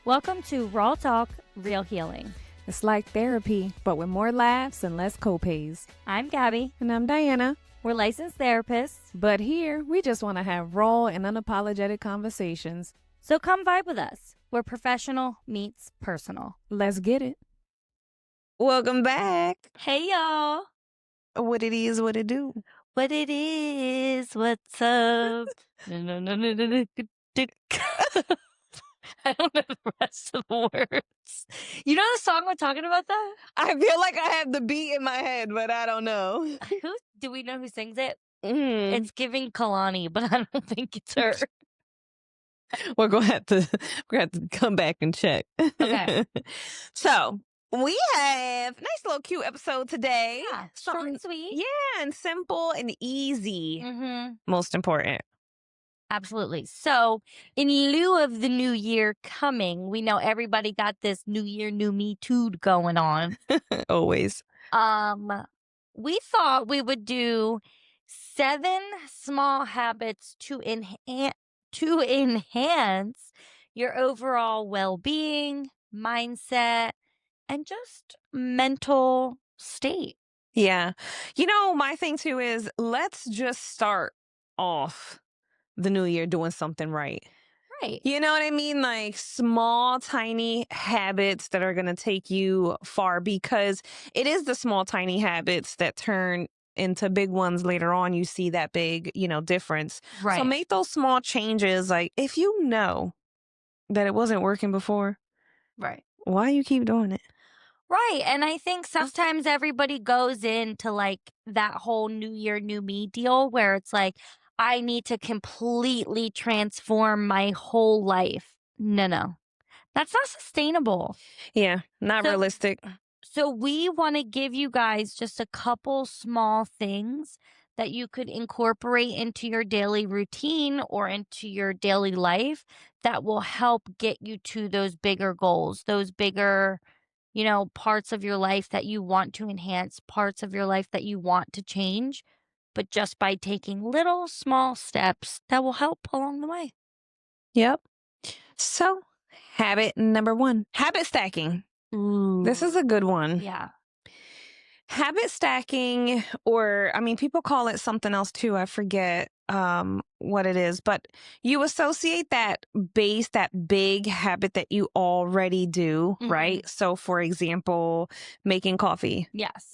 Welcome to Raw Talk, Real Healing. It's like therapy, but with more laughs and less copays. I'm Gabby. And I'm Diana. We're licensed therapists. But here, we just want to have raw and unapologetic conversations. So come vibe with us. We're professional meets personal. Let's get it. Welcome back. Hey, y'all. What it is, what it do. What it is, what's up? I don't know the rest of the words. You know the song we're talking about, though? I feel like I have the beat in my head, but I don't know. Do we know who sings it? Mm. It's giving Kalani, but I don't think it's her. We're gonna have to come back and check. Okay. So we have a nice little cute episode today. Yeah, short and sweet. Yeah, and simple and easy. Mm-hmm. Most important. Absolutely. So, in lieu of the new year coming, we know everybody got this new year, new me too going on. Always. We thought we would do 7 small habits to enhance your overall well-being, mindset, and just mental state. Yeah. You know, my thing too is let's just start off the new year doing something right. Right. You know what I mean? Like small, tiny habits that are going to take you far, because it is the small, tiny habits that turn into big ones later on. You see that big, difference. Right. So make those small changes. Like if you know that it wasn't working before, Right. why you keep doing it? Right. And I think sometimes everybody goes into like that whole new year, new me deal where it's like, I need to completely transform my whole life. No. That's not sustainable. Yeah, not realistic. So we want to give you guys just a couple small things that you could incorporate into your daily routine or into your daily life that will help get you to those bigger goals, those bigger parts of your life that you want to enhance, parts of your life that you want to change, but just by taking little small steps that will help along the way. Yep. So, habit number 1, habit stacking. Ooh. This is a good one. Yeah. Habit stacking, or people call it something else too. I forget what it is, but you associate that big habit that you already do, right? So for example, making coffee. Yes.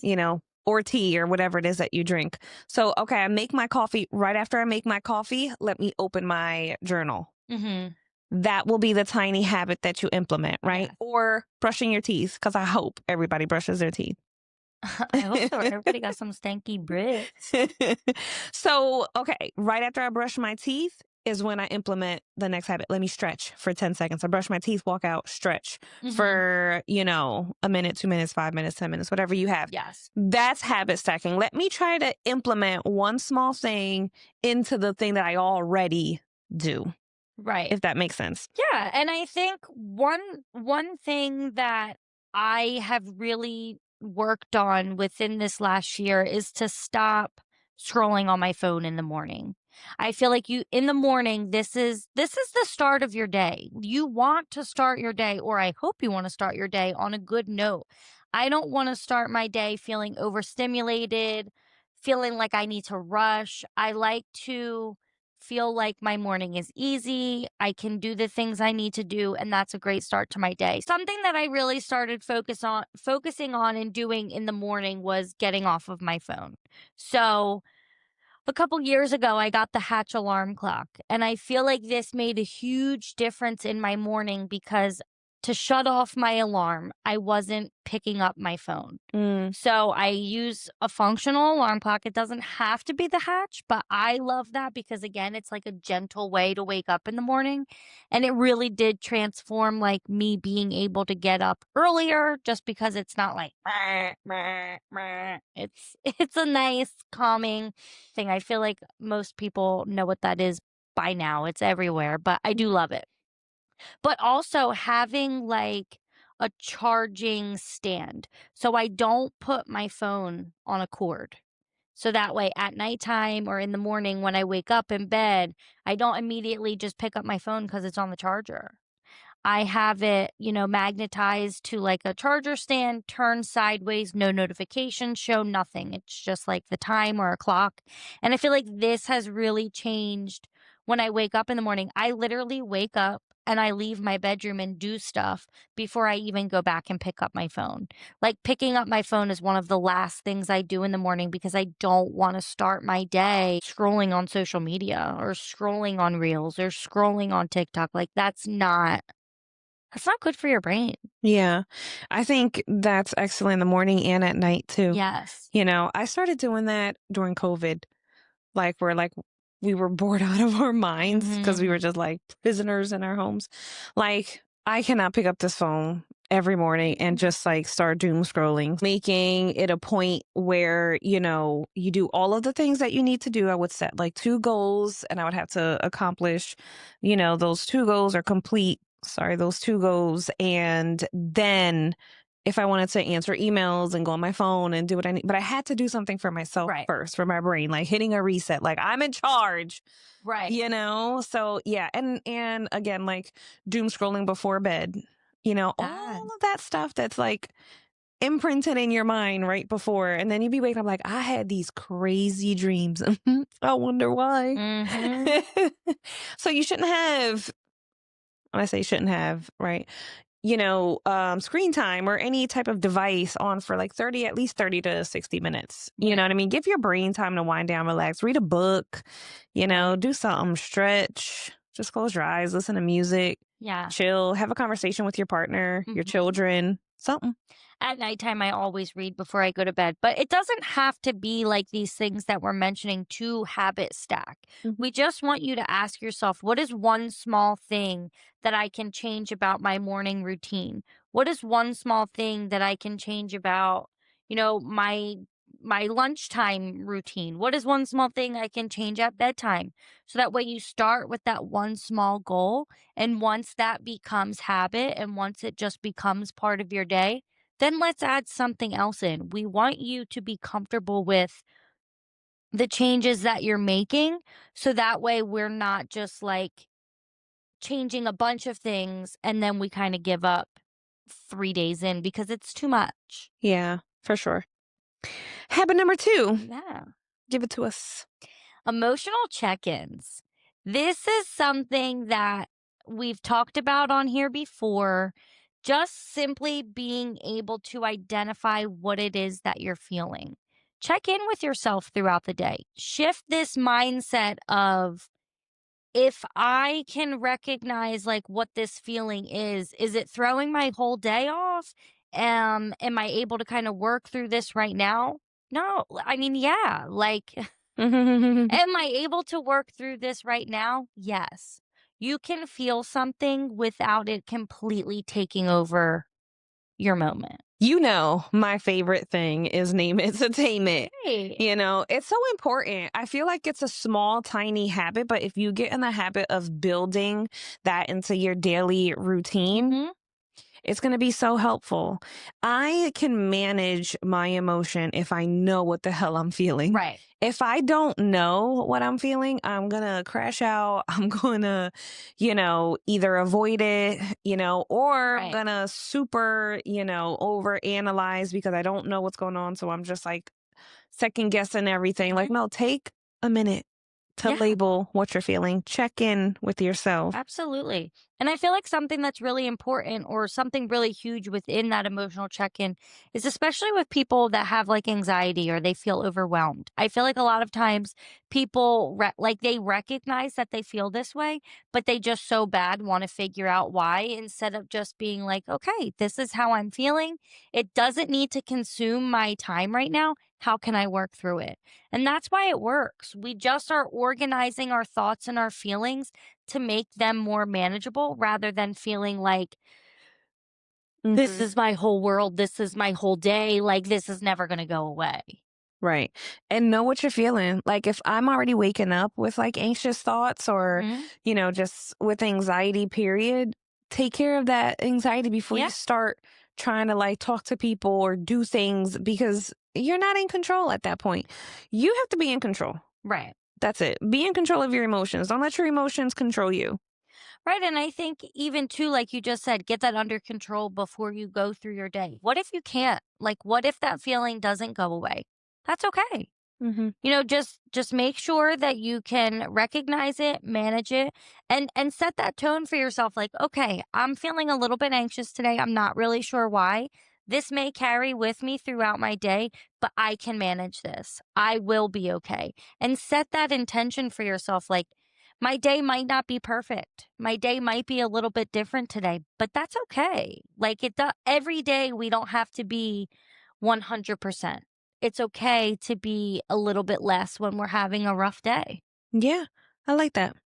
Or tea or whatever it is that you drink. So, okay, I make my coffee. Right after I make my coffee, let me open my journal. Mm-hmm. That will be the tiny habit that you implement, right? Yes. Or brushing your teeth, because I hope everybody brushes their teeth. I hope so. Everybody got some stanky breath. So, okay, right after I brush my teeth is when I implement the next habit. Let me stretch for 10 seconds. I brush my teeth, walk out, stretch for, a minute, 2 minutes, 5 minutes, 10 minutes, whatever you have. Yes. That's habit stacking. Let me try to implement one small thing into the thing that I already do. Right. If that makes sense. Yeah. And I think one thing that I have really worked on within this last year is to stop scrolling on my phone in the morning. I feel like in the morning, this is the start of your day. You want to start your day, or I hope you want to start your day on a good note. I don't want to start my day feeling overstimulated, feeling like I need to rush. I like to feel like my morning is easy. I can do the things I need to do, and that's a great start to my day. Something that I really started focusing on and doing in the morning was getting off of my phone. So a couple years ago, I got the Hatch alarm clock, and I feel like this made a huge difference in my morning because to shut off my alarm, I wasn't picking up my phone. So I use a functional alarm clock. It doesn't have to be the Hatch, but I love that because, again, it's like a gentle way to wake up in the morning. And it really did transform like me being able to get up earlier just because it's not like, it's a nice calming thing. I feel like most people know what that is by now. It's everywhere, but I do love it. But also having like a charging stand. So I don't put my phone on a cord. So that way at nighttime or in the morning when I wake up in bed, I don't immediately just pick up my phone because it's on the charger. I have it, magnetized to like a charger stand, turn sideways, no notifications show, nothing. It's just like the time or a clock. And I feel like this has really changed when I wake up in the morning. I literally wake up and I leave my bedroom and do stuff before I even go back and pick up my phone. Like picking up my phone is one of the last things I do in the morning because I don't want to start my day scrolling on social media or scrolling on Reels or scrolling on TikTok. Like that's not good for your brain. Yeah. I think that's excellent in the morning and at night too. Yes. I started doing that during COVID. Like we were bored out of our minds because we Mhm. were just like prisoners in our homes. Like I cannot pick up this phone every morning and Mhm. just like start doom scrolling, making it a point where, you do all of the things that you need to do. I would set like two goals and I would have to accomplish, those two goals or complete, sorry, those two goals. And then if I wanted to answer emails and go on my phone and do what I need, but I had to do something for myself Right. first, for my brain, like hitting a reset, like I'm in charge, Right. So yeah, and again, like doom scrolling before bed, Bad. all of that stuff that's like imprinted in your mind right before, and then you'd be waking up like I had these crazy dreams. I wonder why. Mhm. So you shouldn't have. When I say shouldn't have, right? Screen time or any type of device on for like at least 30 to 60 minutes. You know Right. what I mean? Give your brain time to wind down, relax, read a book, Right. do something, stretch, just close your eyes, listen to music, Yeah. chill, have a conversation with your partner, your Mhm. children, something. At nighttime, I always read before I go to bed, but it doesn't have to be like these things that we're mentioning to habit stack. Mhm. We just want you to ask yourself, what is one small thing that I can change about my morning routine? What is one small thing that I can change about, my lunchtime routine? What is one small thing I can change at bedtime? So that way you start with that one small goal, and once that becomes habit and once it just becomes part of your day, then let's add something else in. We want you to be comfortable with the changes that you're making. So that way we're not just like changing a bunch of things and then we kind of give up 3 days in because it's too much. Yeah, for sure. Habit number 2, Yeah. give it to us. Emotional check ins. This is something that we've talked about on here before. Just simply being able to identify what it is that you're feeling. Check in with yourself throughout the day. Shift this mindset of, if I can recognize like what this feeling is it throwing my whole day off? Am I able to kind of work through this right now? No, I mean, yeah, like am I able to work through this right now? Yes. You can feel something without it completely taking over your moment. My favorite thing is name it, tame it. Right. It's so important. I feel like it's a small, tiny habit, but if you get in the habit of building that into your daily routine, Mhm. it's going to be so helpful. I can manage my emotion if I know what the hell I'm feeling. Right. If I don't know what I'm feeling, I'm going to crash out. I'm going to, either avoid it, or I'm Right. going to super, over analyze because I don't know what's going on. So I'm just like second guessing everything. Like, Mhm. no, take a minute to Yeah. label what you're feeling. Check in with yourself. Absolutely. And I feel like something that's really important or something really huge within that emotional check in is especially with people that have like anxiety or they feel overwhelmed. I feel like a lot of times people like they recognize that they feel this way, but they just so bad want to figure out why instead of just being like, okay, this is how I'm feeling. It doesn't need to consume my time right now. How can I work through it? And that's why it works. We just are organizing our thoughts and our feelings to make them more manageable rather than feeling like this Mhm. is my whole world, this is my whole day, like this is never going to go away. Right. And know what you're feeling. Like if I'm already waking up with like anxious thoughts or, Mhm. just with anxiety, period, take care of that anxiety before Yeah. you start trying to like talk to people or do things because you're not in control at that point. You have to be in control. Right. That's it. Be in control of your emotions. Don't let your emotions control you. Right, and I think even too, like you just said, get that under control before you go through your day. What if you can't? Like, what if that feeling doesn't go away? That's okay. Hmm. Just make sure that you can recognize it, manage it, and set that tone for yourself like, okay, I'm feeling a little bit anxious today. I'm not really sure why. This may carry with me throughout my day, but I can manage this. I will be okay. And set that intention for yourself like my day might not be perfect. My day might be a little bit different today, but that's okay. Like every day we don't have to be 100%. It's okay to be a little bit less when we're having a rough day. Yeah, I like that.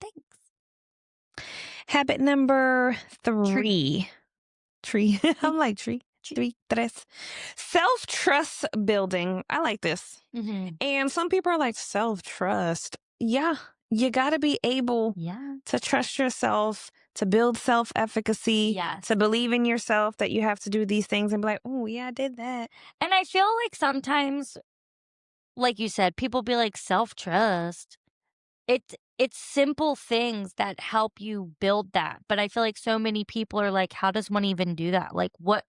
Thanks. Habit number True. 3. Tree. I'm like tree. Three, tres. Self trust building. I like this. Mhm. And some people are like, self trust. Yeah, you got to be able Yeah. to trust yourself, to build self efficacy, Yes. to believe in yourself that you have to do these things and be like, oh, yeah, I did that. And I feel like sometimes, like you said, people be like self-trust. It's simple things that help you build that. But I feel like so many people are like, how does one even do that? Like what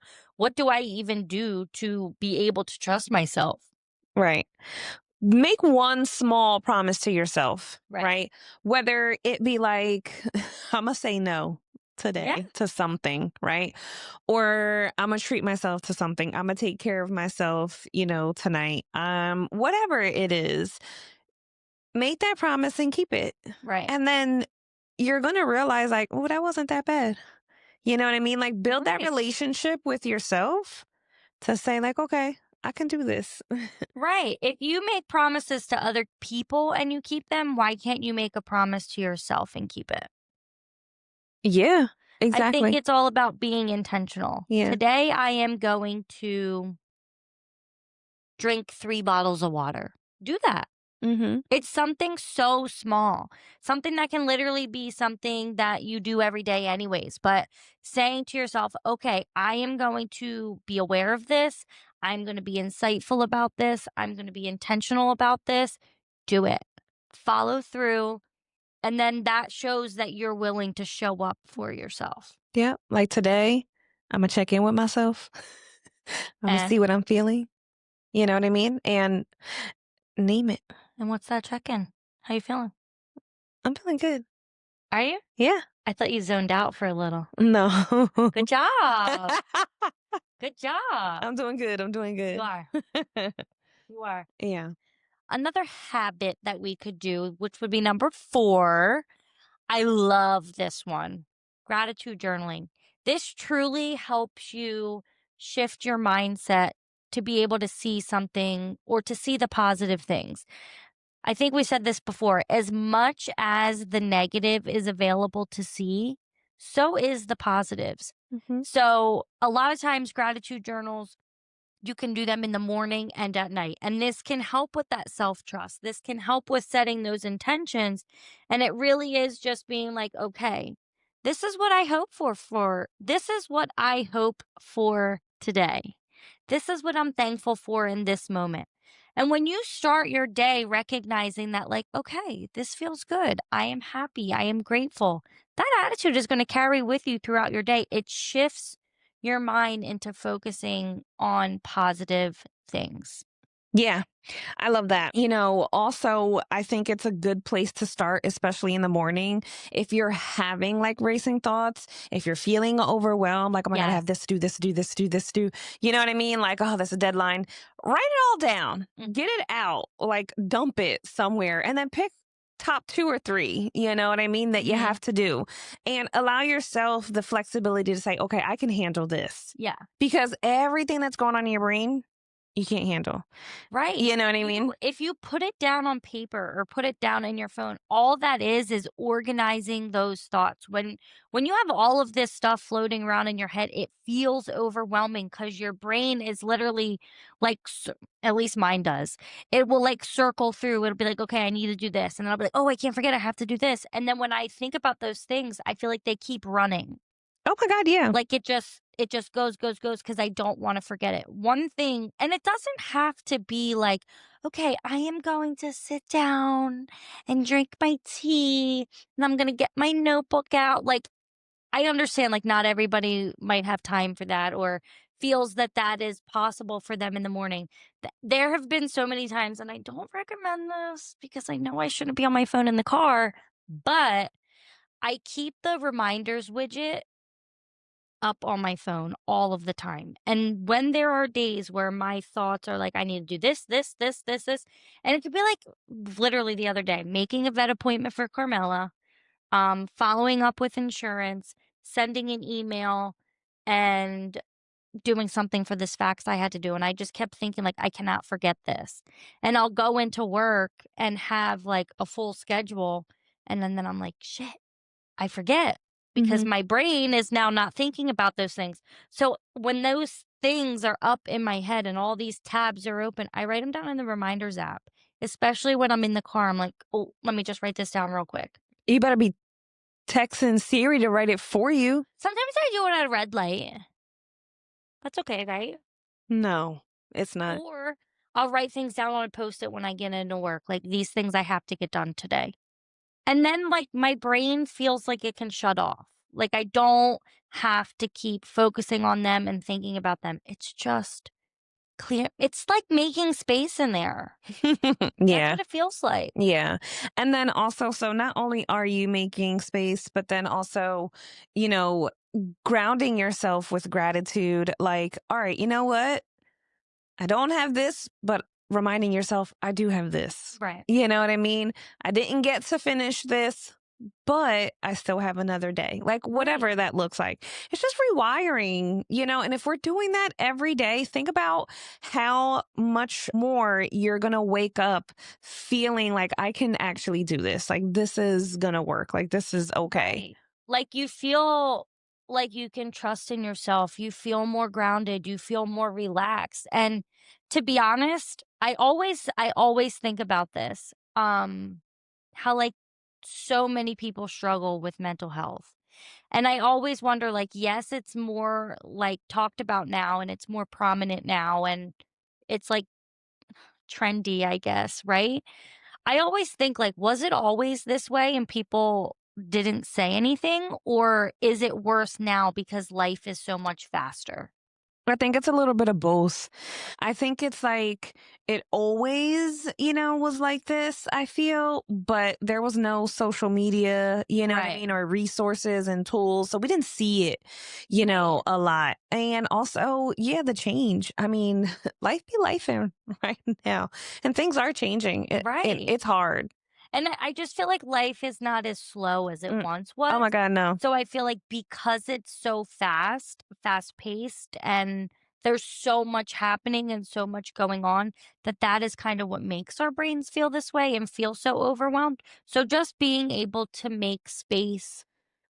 do I even do to be able to trust myself? Right. Make one small promise to yourself, Right. right? Whether it be like, I'm going to say no Yeah. today to something, right? Or I'm going to treat myself to something. I'm going to take care of myself, tonight. Whatever it is, make that promise and keep it. Right. And then you're going to realize like, oh, that wasn't that bad. You know what I mean? Like build that Right. relationship with yourself to say like, okay, I can do this. Right. If you make promises to other people and you keep them, why can't you make a promise to yourself and keep it? Yeah, I think exactly. it's all about being intentional. Yeah. Today, I am going to drink 3 bottles of water. Do that. Mm-hmm. It's something so small, something that can literally be something that you do every day, anyways. But saying to yourself, okay, I am going to be aware of this. I'm going to be insightful about this. I'm going to be intentional about this. Do it. Follow through. And then that shows that you're willing to show up for yourself. Yeah. Like today, I'm going to check in with myself. I'm going to And see what I'm feeling. You know what I mean? And name it. and what's that check-in? How you feeling? I'm feeling good. Are you? Yeah. I thought you zoned out for a little. No. Good job. Good job. I'm doing good. I'm doing You good. are. You are. Yeah. Another habit that we could do, which would be number 4. I love this one. Gratitude journaling. This truly helps you shift your mindset to be able to see something or to see the positive things. I think we said this before. As much as the negative is available to see, so is the positives. Mm-hmm. So, a lot of times, gratitude journals, you can do them in the morning and at night. And this can help with that self trust. This can help with setting those intentions. And it really is just being like, okay, this is what I hope for this is what I hope for today. This is what I'm thankful for in this moment. And when you start your day recognizing that, like, okay, this feels good. I am happy. I am grateful. That attitude is going to carry with you throughout your day. It shifts your mind into focusing on positive things. Yeah. I love that. Also, I think it's a good place to start, especially in the morning. If you're having like racing thoughts, if you're feeling overwhelmed, like, oh my God, I Yes. have this to do, this to do, this to do, this to do. You know what I mean? Like, oh, that's a deadline. Write it all down, get it out, like dump it somewhere, and then pick top 2 or 3, you know what I mean, that you Mhm. have to do. And allow yourself the flexibility to say, okay, I can handle this. Yeah. Because everything that's going on in your brain, you can't handle. Right. You know what I mean? If you put it down on paper or put it down in your phone, all that is organizing those thoughts. When you have all of this stuff floating around in your head, it feels overwhelming because your brain is literally like, at least mine does. It will like circle through. It'll be like, okay, I need to do this. And then I'll be like, oh, I can't forget. I have to do this. And then when I think about those things, I feel like they keep running. Oh my God, yeah. Like it just goes, goes, goes because I don't wanna forget it. One thing, and it doesn't have to be like, "Okay, I am going to sit down and drink my tea, and I'm gonna get my notebook out." Like, I understand, like, not everybody might have time for that or feels that that is possible for them in the morning. There have been so many times, and I don't recommend this because I know I shouldn't be on my phone in the car, but I keep the reminders widget up on my phone all of the time. And when there are days where my thoughts are like, I need to do this, this, this, this, this, and it could be like literally the other day, making a vet appointment for Carmela, following up with insurance, sending an email, and doing something for this fax I had to do. And I just kept thinking, like, I cannot forget this. And I'll go into work and have like a full schedule. And then I'm like, shit, I forget because Mhm. my brain is now not thinking about those things. So when those things are up in my head and all these tabs are open, I write them down in the reminders app, especially when I'm in the car. I'm like, oh, let me just write this down real quick. You better be texting Siri to write it for you. Sometimes I do it at a red light. That's okay, right? No, it's not. Or I'll write things down on a post-it when I get into work, like these things I have to get done today. And then, like, my brain feels like it can shut off. Like, I don't have to keep focusing on them and thinking about them. It's just clear. It's like making space in there. That's Yeah. what it feels like. Yeah. And then also, so not only are you making space, but then also, you know, grounding yourself with gratitude. Like, all right, you know what? I don't have this, but reminding yourself, I do have this. Right. You know what I mean? I didn't get to finish this, but I still have another day. Like, whatever Right. that looks like. It's just rewiring, you know? And if we're doing that every day, think about how much more you're going to wake up feeling like I can actually do this. Like, this is going to work. Like, this is okay. Right. Like, you feel like you can trust in yourself. You feel more grounded. You feel more relaxed. And to be honest, I always think about this. How like so many people struggle with mental health. And I always wonder, like, yes, it's more like talked about now and it's more prominent now and it's like trendy, I guess, right? I always think, like, was it always this way and people didn't say anything? Or is it worse now because life is so much faster? I think it's a little bit of both. I think it's like it always, you know, was like this, I feel, but there was no social media, you know what I Right. mean, or resources and tools. So we didn't see it, you Right. know, a lot. And also, yeah, the change. I mean, life be life in right now. And things are changing. Right. It's hard. And I just feel like life is not as slow as it Mm. once Oh my was. God, no. So I feel like because it's so fast paced, and there's so much happening and so much going on, that is kind of what makes our brains feel this way and feel so overwhelmed. So just being able to make space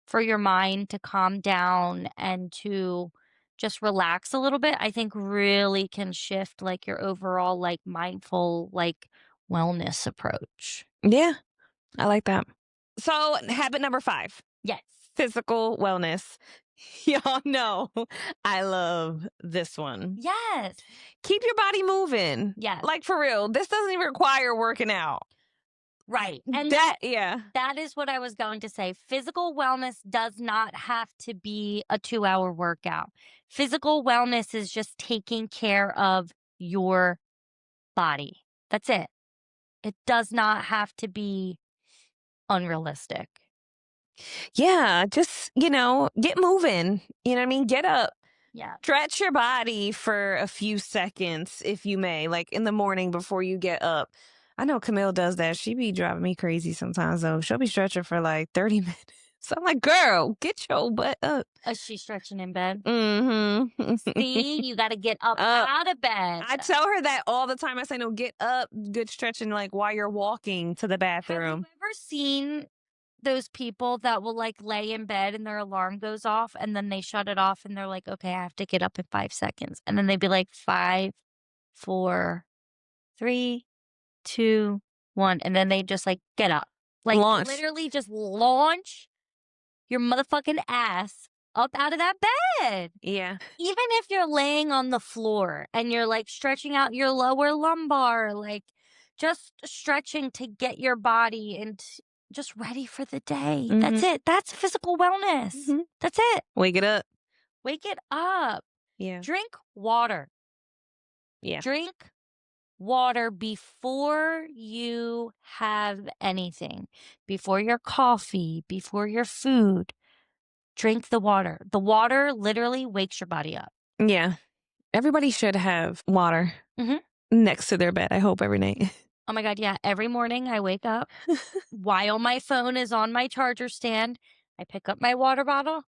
for your mind to calm down and to just relax a little bit, I think really can shift like your overall like mindful like wellness approach. Yeah, I like that. So, habit number 5. Yes. Physical wellness. Y'all know I love this one. Yes. Keep your body moving. Yes. Like for real. This doesn't even require working out. Right. And Yeah. that is what I was going to say. Physical wellness does not have to be a 2-hour workout. Physical wellness is just taking care of your body. That's it. It does not have to be unrealistic. Yeah. Just, you know, get moving. You know what I mean? Get up. Yeah. Stretch your body for a few seconds, if you may, like in the morning before you get up. I know Camille does that. She be driving me crazy sometimes, though. She'll be stretching for like 30 minutes. So I'm like, girl, get your butt up. Is she stretching in bed? Mm-hmm. See, you got to get up Up. out of bed. I tell her that all the time. I say, no, get up, good stretching, like while you're walking to the Have you bathroom. ever seen those people that will like lay in bed and their alarm goes off and then they shut it off and they're like, okay, I have to get up in 5 seconds. And then they'd be like, five, four, three, two, one. And then they just like get up. Like Launch. literally just launch your motherfucking ass up out of that bed. Yeah. Even if you're laying on the floor and you're like stretching out your lower lumbar, like just stretching to get your body and just ready for the day. That's it. That's physical wellness. Mhm. That's it. Wake it up. Wake it up. Yeah. Drink water. Yeah. Drink water before you have anything, before your coffee, before your food. Drink the water. The water literally wakes your body up. Yeah. Everybody should have water Mhm. next to their bed, I hope, every night. Oh my God, yeah. Every morning I wake up while my phone is on my charger stand. I pick up my water bottle,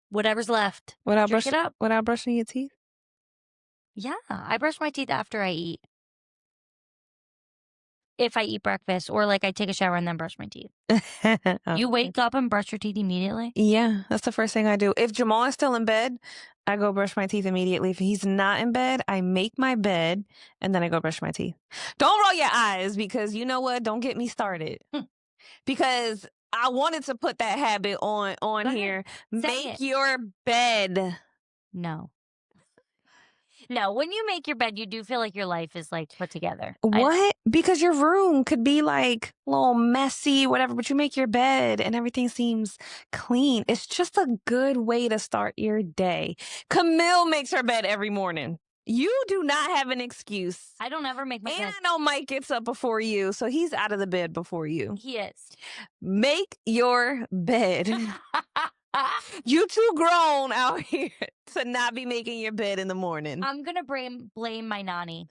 whatever's left. Drink it up. Without brushing your teeth? Yeah, I brush my teeth after I eat. If I eat breakfast or like I take a shower and then brush my teeth. You wake up and brush your teeth immediately? Yeah, that's the first thing I do. If Jamal is still in bed, I go brush my teeth immediately. If he's not in bed, I make my bed and then I go brush my teeth. Don't roll your eyes because you know what? Don't get me started. Because I wanted to put that habit on Go ahead. here. Say Make it. your bed. No. No, when you make your bed, you do feel like your life is like put together. What? Because your room could be like a little messy, whatever, but you make your bed and everything seems clean. It's just a good way to start your day. Camille makes her bed every morning. You do not have an excuse. I don't ever make my And bed. I know Mike gets up before you, so he's out of the bed before you. He is. Make your bed. You too grown out here to not be making your bed in the morning. I'm going to blame my nanny.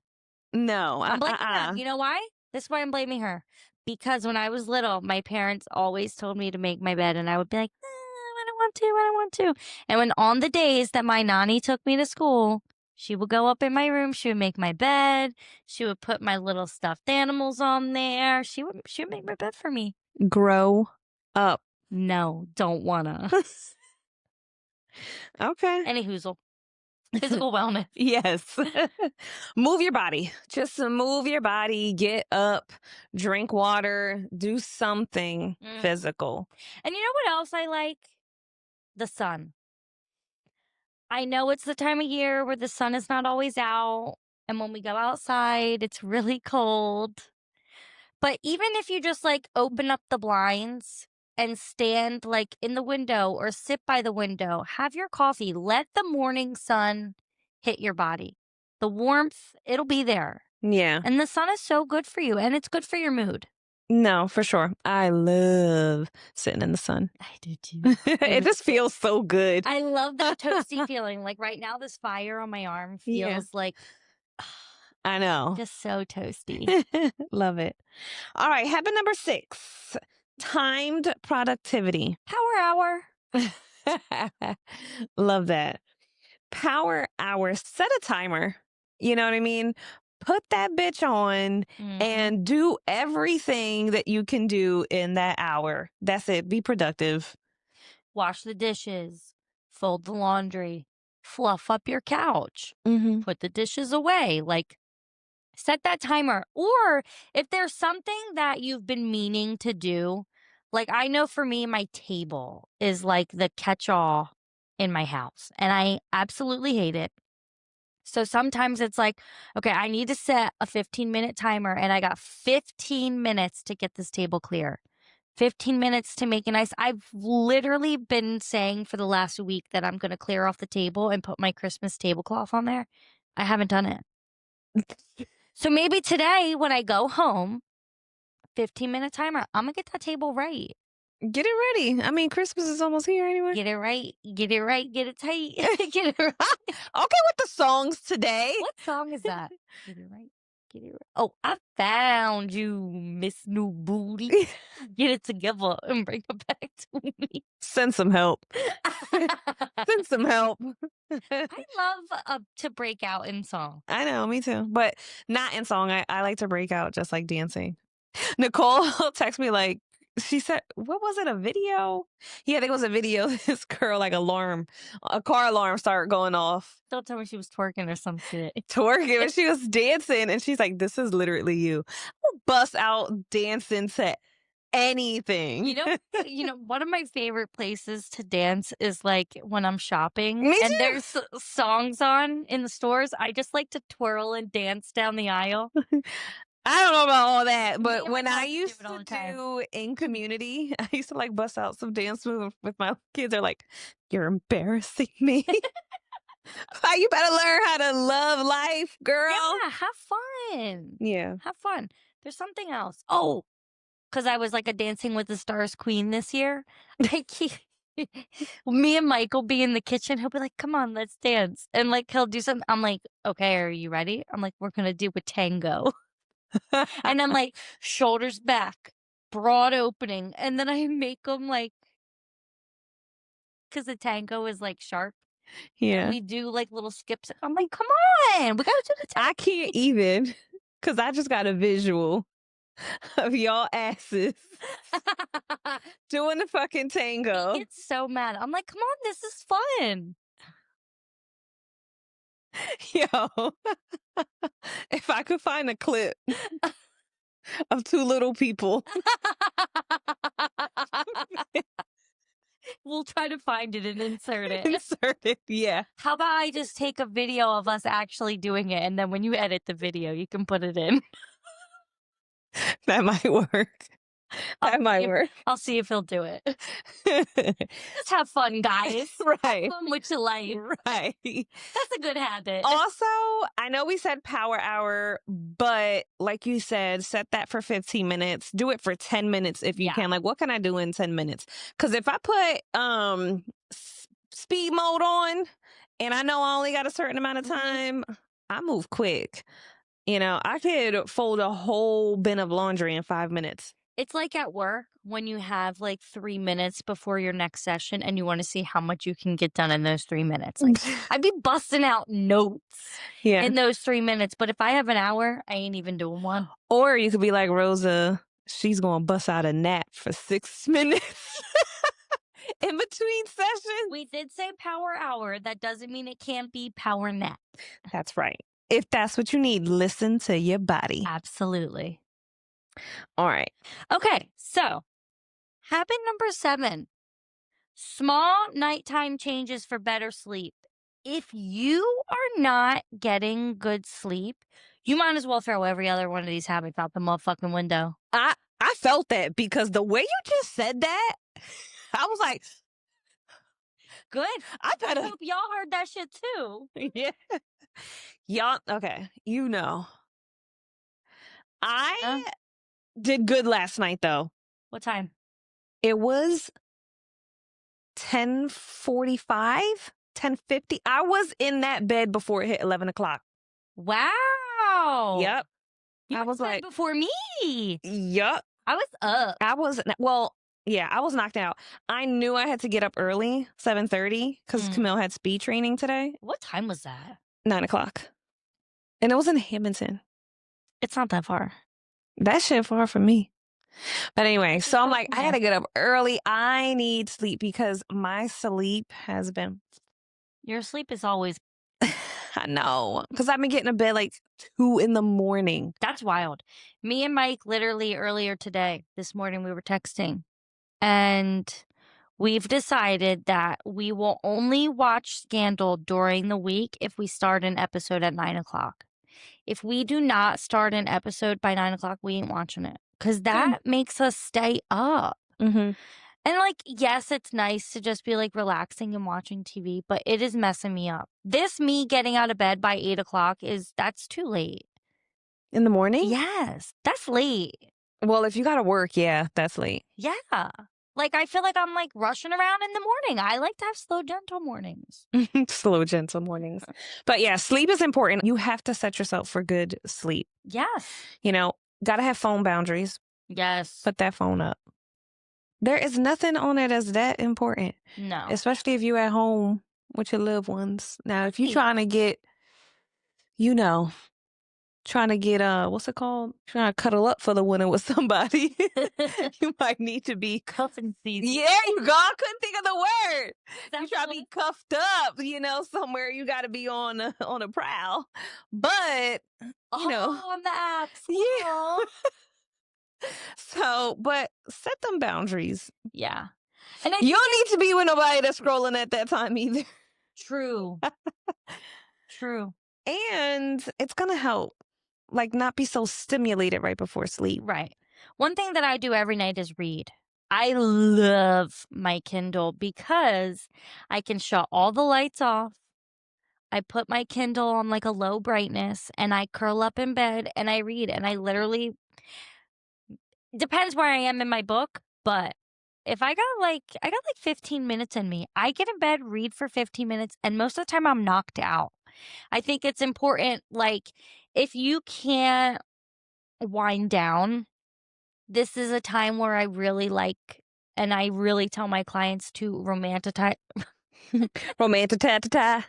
No. I'm blaming her. You know why? This is why I'm blaming her. Because when I was little, my parents always told me to make my bed, and I would be like, I don't want to, I don't want to. And when on the days that my nanny took me to school, she would go up in my room, she would make my bed, she would put my little stuffed animals on there. She would make my bed for me. Grow up. No, don't wanna. Okay. Any hoozle. Physical wellness. Yes. Move your body. Just move your body. Get up. Drink water. Do something physical. And you know what else I like? The sun. I know it's the time of year where the sun is not always out. And when we go outside, it's really cold. But even if you just like open up the blinds and stand like in the window or sit by the window, have your coffee, let the morning sun hit your body. The warmth, it'll be there. Yeah. And the sun is so good for you and it's good for your mood. No, for sure. I love sitting in the sun. I do too. It just feels so good. I love that toasty feeling. Like right now, this fire on my arm feels like I know. just so toasty. Love it. All right. Habit number 6, timed productivity. Power hour. Love that. Power hour. Set a timer. You know what I mean? Put that bitch on and do everything that you can do in that hour. That's it. Be productive. Wash the dishes, fold the laundry, fluff up your couch, put the dishes away. Like, set that timer. Or if there's something that you've been meaning to do, like I know for me, my table is like the catch-all in my house, and I absolutely hate it. So sometimes it's like, okay, I need to set a 15-minute timer, and I got 15 minutes to get this table clear. 15 minutes to make it nice. I've literally been saying for the last week that I'm going to clear off the table and put my Christmas tablecloth on there. I haven't done it. So maybe today when I go home, 15-minute timer, I'm going to get that table right. Get it ready. I mean, Christmas is almost here anyway. Get it right. Get it right. Get it tight. Get it right. Okay with the songs today. What song is that? Get it right. Get it right. Oh, I found you, Miss New Booty. Get it together and bring it back to me. Send some help. Send some help. I love to break out in song. I know, me too. But not in song. I like to break out just like dancing. Nicole texted me like, she said, what was it, a video? Yeah, I think it was a video. This girl, like a car alarm started going off. Don't tell me she was twerking or some shit. Twerking, and she was dancing, and she's like, this is literally you. I'll bust out dancing to anything. One of my favorite places to dance is like when I'm shopping Me and too. there's songs on in the stores. I just like to twirl and dance down the aisle. I don't know about all that, Me but and my when I cousins do used it all to the time. do in community, I used to like bust out some dance moves with my kids. They're like, "You're embarrassing me." You better learn how to love life, girl. Yeah, have fun. Yeah. Have fun. There's something else. Oh, because I was like a Dancing with the Stars queen this year. I keep me and Mike will be in the kitchen. He'll be like, "Come on, let's dance," and like he'll do something. I'm like, "Okay, are you ready?" I'm like, "We're gonna do a tango," and I'm like, shoulders back, broad opening, and then I make them like because the tango is like sharp. Yeah. We do like little skips. I'm like, "Come on, we gotta do the tango." I can't even because I just got a visual of y'all asses doing the fucking tango. He gets so mad. I'm like, "Come on, this is fun." Yo, if I could find a clip of two little people. We'll try to find it and insert it. Insert it. Yeah, How about I just take a video of us actually doing it, and then when you edit the video, you can put it in. that might work. That might work. I'll see if he'll do it. Just have fun, guys. Have Right. fun with your life. Right. That's a good habit. Also, I know we said power hour, but like you said, set that for 15 minutes. Do it for 10 minutes if you Yeah. can. Like, what can I do in 10 minutes? Because if I put speed mode on and I know I only got a certain amount of time, I move quick. I could fold a whole bin of laundry in 5 minutes. It's like at work when you have like 3 minutes before your next session and you want to see how much you can get done in those 3 minutes. Like, I'd be busting out notes Yeah. in those 3 minutes, but if I have an hour, I ain't even doing one. Or you could be like Rosa, she's going to bust out a nap for 6 minutes in between sessions. We did say power hour. That doesn't mean it can't be power nap. That's right. If that's what you need, listen to your body. Absolutely. All right. Okay, so habit number 7. Small nighttime changes for better sleep. If you are not getting good sleep, you might as well throw every other one of these habits out the motherfucking window. I felt that because the way you just said that, I was like, Good. I better. hope y'all heard that shit too. Yeah. Y'all, okay. I did good last night though. What time? It was 10:45, 10:50. I was in that bed before it hit 11 o'clock. Wow. Yep. You I were was to bed like, before me. yep. I was up. I was, well, yeah, I was knocked out. I knew I had to get up early, 7:30, because Camille had speed training today. What time was that? 9 o'clock. And it was in Hamilton. It's not that far. That shit far from me. But anyway, It's so I'm far like, from I here. gotta get up early. I need sleep because my sleep has been, Your sleep is always. I know, because I've been getting to bed like 2 in the morning. That's wild. Me and Mike literally earlier today, this morning, we were texting. And we've decided that we will only watch Scandal during the week if we start an episode at 9 o'clock. If we do not start an episode by 9 o'clock, we ain't watching it. Because that makes us stay up. Mm-hmm. And like, yes, it's nice to just be like relaxing and watching TV, but it is messing me up. This me getting out of bed by 8 o'clock that's too late. In the morning? Yes, that's late. Well, if you gotta work, yeah, that's late. Yeah. Like, I feel like I'm like rushing around in the morning. I like to have slow, gentle mornings. Slow, gentle mornings. But yeah, sleep is important. You have to set yourself for good sleep. Yes. Gotta have phone boundaries. Yes. Put that phone up. There is nothing on it that's that important. No. Especially if you're at home with your loved ones. Now, if you're Right. trying to get, what's it called? Trying to cuddle up for the winter with somebody, you might need to be Cuffing season. Yeah, you go. I couldn't think of the word. That's You try to be cuffed up, somewhere you got to be on a prowl. But, on the apps. Yeah. Aw. So, but set them boundaries. Yeah. And I You think don't need to be with nobody that's scrolling at that time either. true. True. And it's going to help, like, not be so stimulated right before sleep. Right. One thing that I do every night is read. I love my Kindle because I can shut all the lights off. I put my Kindle on like a low brightness and I curl up in bed and I read, and I literally, depends where I am in my book, but if I got like 15 minutes in me, I get in bed, read for 15 minutes, and most of the time I'm knocked out. I think it's important, like, if you can't wind down, this is a time where I really like, and I really tell my clients to romanticize. Romantic-ta-ta-ta.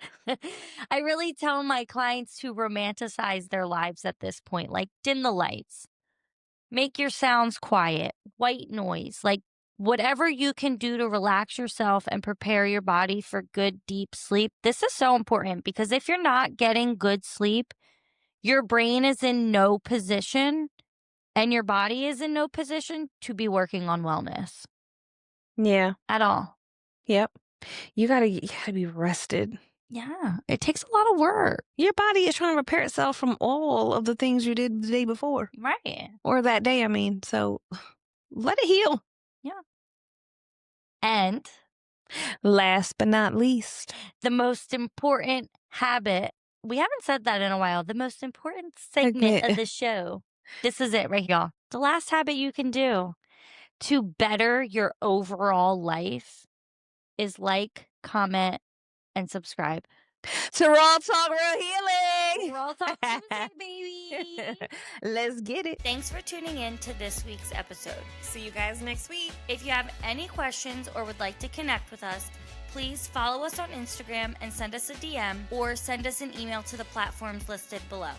I really tell my clients to romanticize their lives at this point. Like, dim the lights, make your sounds quiet, white noise, like whatever you can do to relax yourself and prepare your body for good, deep sleep. This is so important because if you're not getting good sleep, your brain is in no position and your body is in no position to be working on wellness Yeah. at all. Yep. You gotta be rested. Yeah, it takes a lot of work. Your body is trying to repair itself from all of the things you did the day before. Right. Or that day, I mean. So let it heal. Yeah. And Last but not least, the most important habit, we haven't said that in a while, the most important segment of the show. This is it right here, y'all. The last habit you can do to better your overall life is like, comment, and subscribe. to Raw Talk Real Healing. Raw Talk Tuesday, baby. Let's get it. Thanks for tuning in to this week's episode. See you guys next week. If you have any questions or would like to connect with us, please follow us on Instagram and send us a DM or send us an email to the platforms listed below.